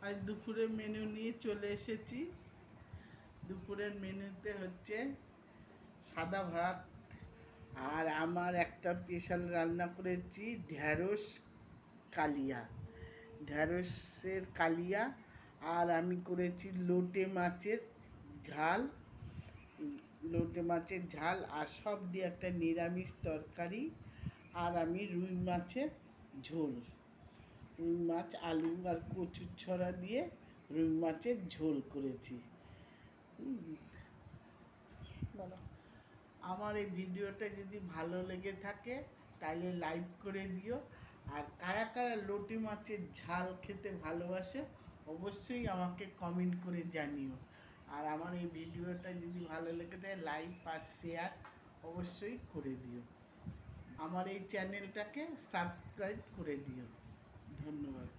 আজ দুপুরের মেনু নিয়ে চলে এসেছি। দুপুরের মেনুতে হচ্ছে সাদা ভাত, আর আমার একটা স্পেশাল রান্না করেছি ঢ্যাঁড়সের কালিয়া, আর আমি করেছি লোটে মাছের ঝাল, আর সব দিয়ে একটা নিরামিষ তরকারি, আর আমি রুই মাছের ঝোল, রুই মাছ আলু আর কচুর ছড়া দিয়ে রুই মাছের ঝোল করেছি। বলো, আমার এই ভিডিওটা যদি ভালো লেগে থাকে তাহলে লাইক করে দিও, আর কারা কারা লোটে মাছের ঝাল খেতে ভালোবাসে অবশ্যই আমাকে কমেন্ট করে জানিও। আর আমার এই ভিডিওটা যদি ভালো লেগে থাকে লাইক আর শেয়ার অবশ্যই করে দিও। আমার এই চ্যানেলটাকে সাবস্ক্রাইব করে দিও। ধন্যবাদ।